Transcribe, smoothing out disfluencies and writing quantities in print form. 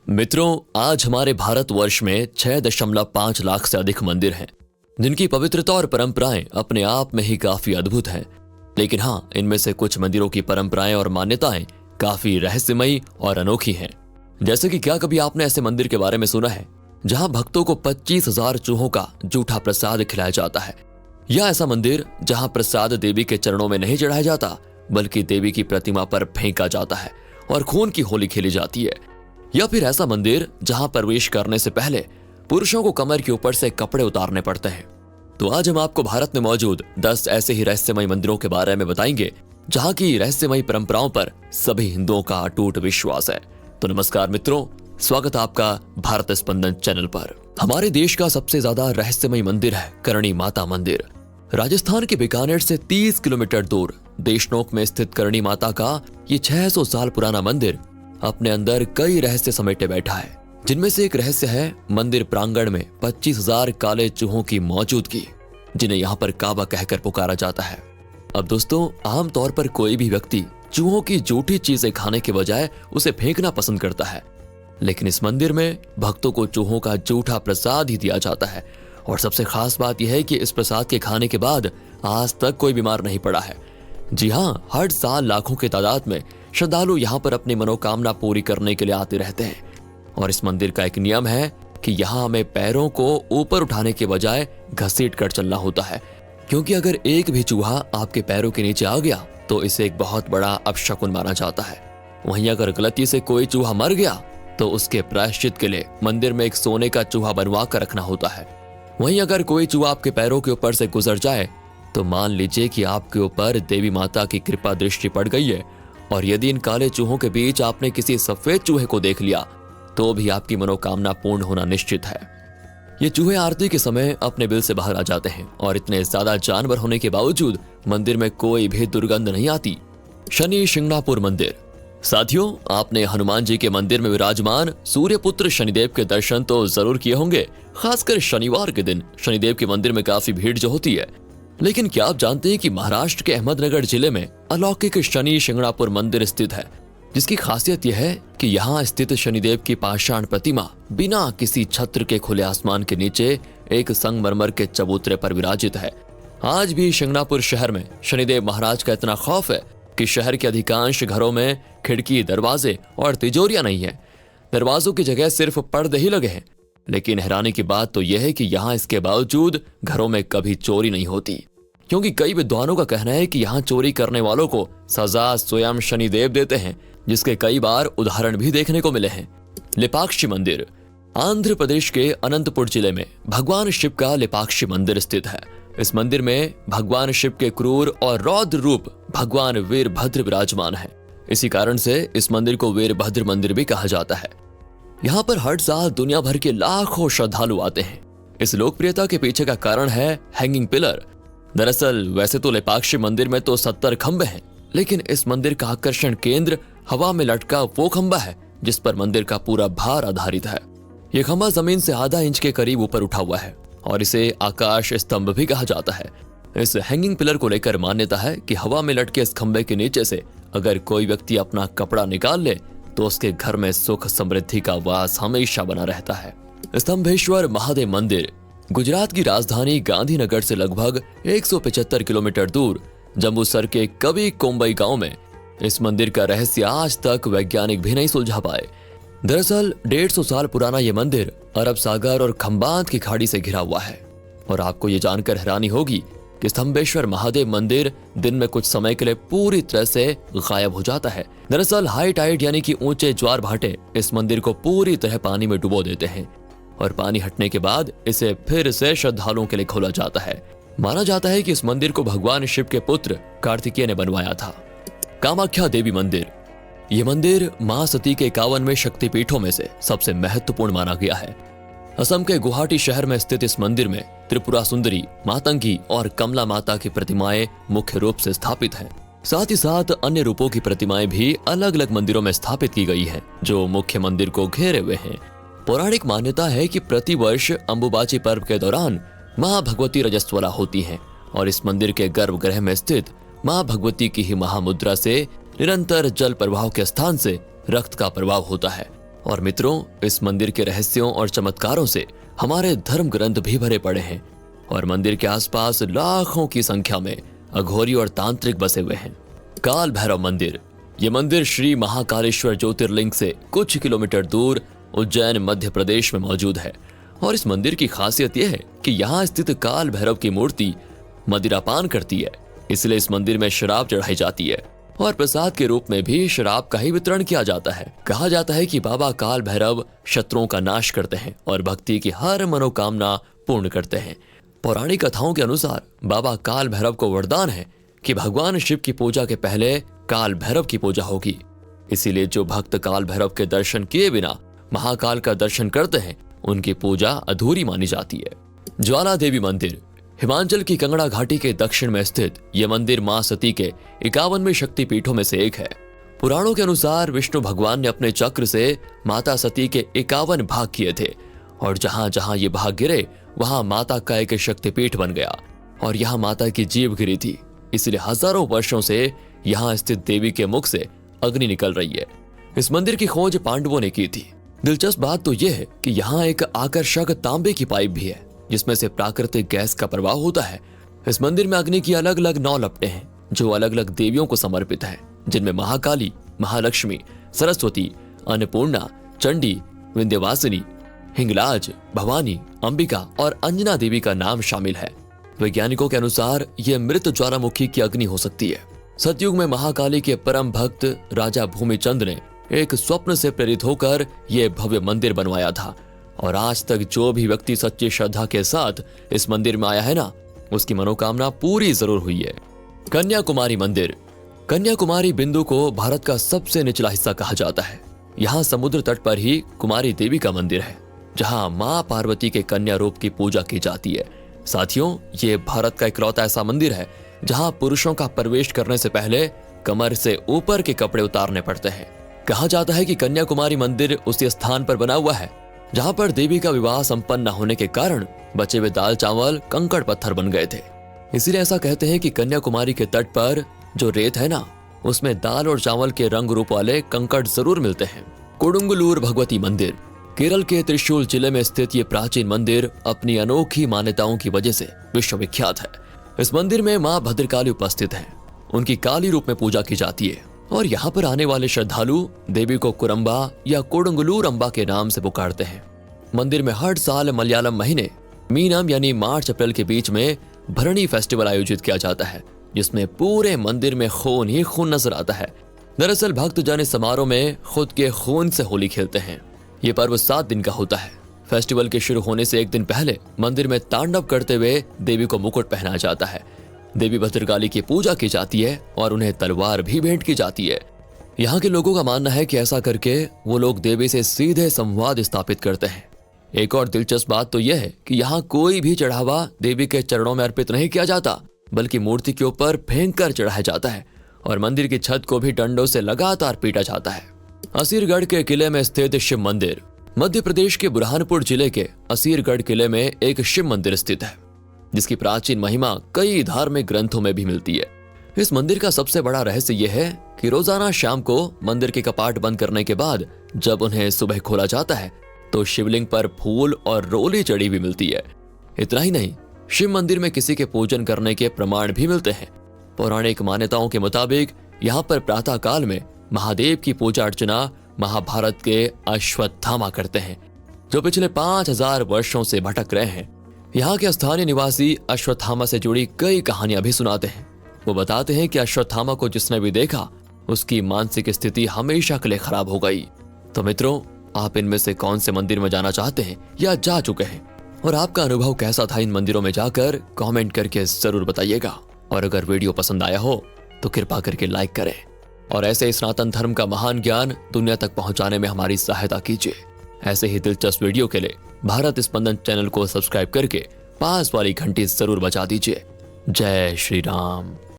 मित्रों, आज हमारे भारतवर्ष में 6.5 लाख से अधिक मंदिर हैं, जिनकी पवित्रता और परंपराएं अपने आप में ही काफी अद्भुत हैं। लेकिन हाँ, इनमें से कुछ मंदिरों की परंपराएं और मान्यताएं काफी रहस्यमयी और अनोखी हैं। जैसे कि क्या कभी आपने ऐसे मंदिर के बारे में सुना है जहां भक्तों को 25,000 चूहों का जूठा प्रसाद खिलाया जाता है, या ऐसा मंदिर जहां प्रसाद देवी के चरणों में नहीं चढ़ाया जाता बल्कि देवी की प्रतिमा पर फेंका जाता है और खून की होली खेली जाती है, या फिर ऐसा मंदिर जहां प्रवेश करने से पहले पुरुषों को कमर के ऊपर से कपड़े उतारने पड़ते हैं। तो आज हम आपको भारत में मौजूद 10 ऐसे ही रहस्यमय मंदिरों के बारे में बताएंगे जहां की रहस्यमयी परंपराओं पर सभी हिंदुओं का अटूट विश्वास है। तो नमस्कार मित्रों, स्वागत है आपका भारत स्पंदन चैनल पर। हमारे देश का सबसे ज्यादा रहस्यमय मंदिर है करणी माता मंदिर। राजस्थान के बीकानेर से 30 किलोमीटर दूर देशनोक में स्थित करणी माता का ये 600 साल पुराना मंदिर अपने अंदर कई रहस्य समेटे बैठा है, जिनमें से एक रहस्य है मंदिर प्रांगण में 25,000 काले चूहों की मौजूदगी, जिन्हें यहाँ पर काबा कहकर पुकारा जाता है। अब दोस्तों, आमतौर पर कोई भी व्यक्ति चूहों की जूठी चीजें खाने के बजाय उसे फेंकना पसंद करता है, लेकिन इस मंदिर में भक्तों को चूहों का जूठा प्रसाद ही दिया जाता है। और सबसे खास बात यह है कि इस प्रसाद के खाने के बाद आज तक कोई बीमार नहीं पड़ा है। जी हाँ, हर साल लाखों की तादाद में श्रद्धालु यहाँ पर अपनी मनोकामना पूरी करने के लिए आते रहते हैं। और इस मंदिर का एक नियम है कि यहाँ हमें पैरों को ऊपर उठाने के बजाय घसीट कर चलना होता है, क्योंकि अगर एक भी चूहा आपके पैरों के नीचे आ गया तो इसे एक बहुत बड़ा अपशकुन माना जाता है। वहीं अगर गलती से कोई चूहा मर गया तो उसके प्रायश्चित के लिए मंदिर में एक सोने का चूहा बनवा कर रखना होता है। वहीं अगर कोई चूहा आपके पैरों के ऊपर से गुजर जाए तो मान लीजिए कि आपके ऊपर देवी माता की कृपा दृष्टि पड़ गई है। और यदि इन काले चूहों के बीच आपने किसी सफेद चूहे को देख लिया तो भी आपकी मनोकामना पूर्ण होना निश्चित है। ये चूहे आरती के समय अपने बिल से बाहर आ जाते हैं और इतने ज्यादा जानवर होने के बावजूद मंदिर में कोई भी दुर्गंध नहीं आती। शनि शिंगणापुर मंदिर। साथियों, आपने हनुमान जी के मंदिर में विराजमान सूर्यपुत्र शनिदेव के दर्शन तो जरूर किए होंगे। खासकर शनिवार के दिन शनिदेव के मंदिर में काफी भीड़ जो होती है। लेकिन क्या आप जानते हैं कि महाराष्ट्र के अहमदनगर जिले में अलौकिक शनि शिंगणापुर मंदिर स्थित है, जिसकी खासियत यह है कि यहाँ स्थित शनिदेव की पाषाण प्रतिमा बिना किसी छत्र के खुले आसमान के नीचे एक संगमरमर के चबूतरे पर विराजित है। आज भी शिंगणापुर शहर में शनिदेव महाराज का इतना खौफ है कि शहर के अधिकांश घरों में खिड़की, दरवाजे और तिजोरियां नहीं है। दरवाजों की जगह सिर्फ पर्दे ही लगे हैं। लेकिन हैरानी की बात तो यह है कि यहाँ इसके बावजूद घरों में कभी चोरी नहीं होती, क्योंकि कई विद्वानों का कहना है कि यहाँ चोरी करने वालों को सजा स्वयं शनिदेव देते हैं, जिसके कई बार उदाहरण भी देखने को मिले हैं। लेपाक्षी मंदिर। आंध्र प्रदेश के अनंतपुर जिले में भगवान शिव का लेपाक्षी मंदिर स्थित है। इस मंदिर में भगवान शिव के क्रूर और रौद्र रूप भगवान वीरभद्र विराजमान है। इसी कारण से इस मंदिर को वीरभद्र मंदिर भी कहा जाता है। यहाँ पर हर साल दुनिया भर के लाखों श्रद्धालु आते हैं। इस लोकप्रियता के पीछे का कारण है हैंगिंग पिलर। दरअसल वैसे तो लेपाक्षी मंदिर में तो 70 खंबे हैं, लेकिन इस मंदिर का आकर्षण केंद्र हवा में लटका वो खंबा है जिस पर मंदिर का पूरा भार आधारित है। ये खंबा जमीन से आधा इंच के करीब ऊपर उठा हुआ है और इसे आकाश स्तंभ भी कहा जाता है। इस हैंगिंग पिलर को लेकर मान्यता है कि हवा में लटके इस खंबे के नीचे से अगर कोई व्यक्ति अपना कपड़ा निकाल ले तो उसके घर में सुख समृद्धि का वास हमेशा बना रहता है। स्तंभेश्वर महादेव मंदिर। गुजरात की राजधानी गांधीनगर से लगभग 175 किलोमीटर दूर जम्बूसर के कवि कोम्बई गांव में इस मंदिर का रहस्य आज तक वैज्ञानिक भी नहीं सुलझा पाए। दरअसल 150 साल पुराना यह मंदिर अरब सागर और खंबात की खाड़ी से घिरा हुआ है। और आपको ये जानकर हैरानी होगी कि स्तंभेश्वर महादेव मंदिर दिन में कुछ समय के लिए पूरी तरह से गायब हो जाता है। दरअसल हाई टाइड यानी कि ऊंचे ज्वार भाटे इस मंदिर को पूरी तरह पानी में डुबो देते हैं और पानी हटने के बाद इसे फिर से श्रद्धालुओं के लिए खोला जाता है। माना जाता है कि इस मंदिर को भगवान शिव के पुत्र कार्तिकेय ने बनवाया था। कामाख्या देवी मंदिर। ये मंदिर मां सती के 51वें शक्तिपीठों में से सबसे महत्वपूर्ण माना गया है। असम के गुवाहाटी शहर में स्थित इस मंदिर में त्रिपुरा सुंदरी, मातंगी और कमला माता की प्रतिमाएं मुख्य रूप से स्थापित हैं। साथ ही साथ अन्य रूपों की प्रतिमाएं भी अलग अलग मंदिरों में स्थापित की गई हैं, जो मुख्य मंदिर को घेरे हुए हैं। पौराणिक मान्यता है कि प्रतिवर्ष अंबुबाची पर्व के दौरान मां भगवती रजस्वला होती हैं और इस मंदिर के गर्भगृह में स्थित मां भगवती की ही महामुद्रा से निरंतर जल प्रवाह के स्थान से रक्त का प्रवाह होता है और मित्रों, इस मंदिर के रहस्यों और चमत्कारों से हमारे धर्म ग्रंथ भी भरे पड़े हैं और मंदिर के आसपास लाखों की संख्या में अघोरी और तांत्रिक बसे हुए हैं। काल भैरव मंदिर। ये मंदिर श्री महाकालेश्वर ज्योतिर्लिंग से कुछ किलोमीटर दूर उज्जैन मध्य प्रदेश में मौजूद है और इस मंदिर की खासियत यह है कि यहाँ स्थित काल भैरव की मूर्ति मदिरापान करती है, इसलिए इस मंदिर में शराब चढ़ाई जाती है और प्रसाद के रूप में भी शराब का ही वितरण किया जाता है। कहा जाता है कि बाबा काल भैरव शत्रुओं का नाश करते हैं और भक्ति की हर मनोकामना पूर्ण करते हैं। पौराणिक कथाओं के अनुसार बाबा काल भैरव को वरदान है कि भगवान शिव की पूजा के पहले काल भैरव की पूजा होगी, इसीलिए जो भक्त काल भैरव के दर्शन किए बिना महाकाल का दर्शन करते हैं उनकी पूजा अधूरी मानी जाती है। ज्वाला देवी मंदिर। हिमाचल की कंगड़ा घाटी के दक्षिण में स्थित यह मंदिर मां सती के 51वें शक्तिपीठों में से एक है। पुराणों के अनुसार विष्णु भगवान ने अपने चक्र से माता सती के 51 भाग किए थे और जहां जहां ये भाग गिरे वहां माता का एक शक्तिपीठ बन गया और यहाँ माता की जीभ गिरी थी, इसलिए हजारों वर्षों से यहाँ स्थित देवी के मुख से अग्नि निकल रही है। इस मंदिर की खोज पांडवों ने की थी। दिलचस्प बात तो यह है कि यहाँ एक आकर्षक तांबे की पाइप भी है जिसमें से प्राकृतिक गैस का प्रवाह होता है। इस मंदिर में अग्नि की अलग अलग 9 लपटें हैं जो अलग अलग देवियों को समर्पित है, जिनमें महाकाली, महालक्ष्मी, सरस्वती, अन्नपूर्णा, चंडी, विंध्यवासिनी, हिंगलाज, भवानी, अंबिका और अंजना देवी का नाम शामिल है। वैज्ञानिकों के अनुसार यह मृत ज्वालामुखी की अग्नि हो सकती है। सतयुग में महाकाली के परम भक्त राजा भूमिचंद ने एक स्वप्न से प्रेरित होकर यह भव्य मंदिर बनवाया था और आज तक जो भी व्यक्ति सच्ची श्रद्धा के साथ इस मंदिर में आया है ना, उसकी मनोकामना पूरी जरूर हुई है। कन्याकुमारी मंदिर। कन्याकुमारी बिंदु को भारत का सबसे निचला हिस्सा कहा जाता है। यहाँ समुद्र तट पर ही कुमारी देवी का मंदिर है जहाँ माँ पार्वती के कन्या रूप की पूजा की जाती है। साथियों, ये भारत का इकलौता ऐसा मंदिर है जहाँ पुरुषों का प्रवेश करने से पहले कमर से ऊपर के कपड़े उतारने पड़ते हैं। कहा जाता है कि कन्याकुमारी मंदिर उसी स्थान पर बना हुआ है जहां पर देवी का विवाह संपन्न न होने के कारण बचे हुए दाल चावल कंकड़ पत्थर बन गए थे। इसीलिए ऐसा कहते हैं कि कन्याकुमारी के तट पर जो रेत है ना, उसमें दाल और चावल के रंग रूप वाले कंकड़ जरूर मिलते हैं। कोडुंगलूर भगवती मंदिर। केरल के त्रिशूल जिले में स्थित ये प्राचीन मंदिर अपनी अनोखी मान्यताओं की वजह से विश्वविख्यात है। इस मंदिर में मां भद्रकाली उपस्थित है, उनकी काली रूप में पूजा की जाती है और यहाँ पर आने वाले श्रद्धालु देवी को कुरम्बा या कोडुंगलूर अम्बा के नाम से पुकारते हैं। मंदिर में हर साल मलयालम महीने मीनम यानी मार्च अप्रैल के बीच में भरणी फेस्टिवल आयोजित किया जाता है, जिसमें पूरे मंदिर में खून ही खून नजर आता है। दरअसल भक्त जन इस समारोह में खुद के खून से होली खेलते हैं। ये पर्व 7 दिन का होता है। फेस्टिवल के शुरू होने से 1 दिन पहले मंदिर में तांडव करते हुए देवी को मुकुट पहनाया जाता है। देवी भद्रकाली की पूजा की जाती है और उन्हें तलवार भी भेंट की जाती है। यहाँ के लोगों का मानना है कि ऐसा करके वो लोग देवी से सीधे संवाद स्थापित करते हैं। एक और दिलचस्प बात तो यह है कि यहाँ कोई भी चढ़ावा देवी के चरणों में अर्पित नहीं किया जाता, बल्कि मूर्ति के ऊपर फेंक कर चढ़ाया जाता है और मंदिर की छत को भी डंडों से लगातार पीटा जाता है। असीरगढ़ के किले में स्थित शिव मंदिर। मध्य प्रदेश के बुरहानपुर जिले के असीरगढ़ किले में एक शिव मंदिर स्थित है, जिसकी प्राचीन महिमा कई धार्मिक ग्रंथों में भी मिलती है। इस मंदिर का सबसे बड़ा रहस्य यह है कि रोजाना शाम को मंदिर के कपाट बंद करने के बाद जब उन्हें सुबह खोला जाता है तो शिवलिंग पर फूल और रोली चढ़ी हुई मिलती है। इतना ही नहीं, शिव मंदिर में किसी के पूजन करने के प्रमाण भी मिलते हैं। पौराणिक मान्यताओं के मुताबिक यहाँ पर प्रातः काल में महादेव की पूजा अर्चना महाभारत के अश्वत्थामा करते हैं, जो पिछले 5000 वर्षों से भटक रहे हैं। यहाँ के स्थानीय निवासी अश्वत्थामा से जुड़ी कई कहानियां भी सुनाते हैं। वो बताते हैं कि अश्वत्थामा को जिसने भी देखा उसकी मानसिक स्थिति हमेशा के लिए खराब हो गई। तो मित्रों, आप इनमें से कौन से मंदिर में जाना चाहते हैं या जा चुके हैं, और आपका अनुभव कैसा था इन मंदिरों में जाकर, कमेंट करके जरूर बताइएगा। और अगर वीडियो पसंद आया हो तो कृपा करके लाइक करें और ऐसे ही सनातन धर्म का महान ज्ञान दुनिया तक पहुंचाने में हमारी सहायता कीजिए। ऐसे ही दिलचस्प वीडियो के लिए भारत स्पंदन चैनल को सब्सक्राइब करके पास वाली घंटी जरूर बजा दीजिए। जय श्री राम।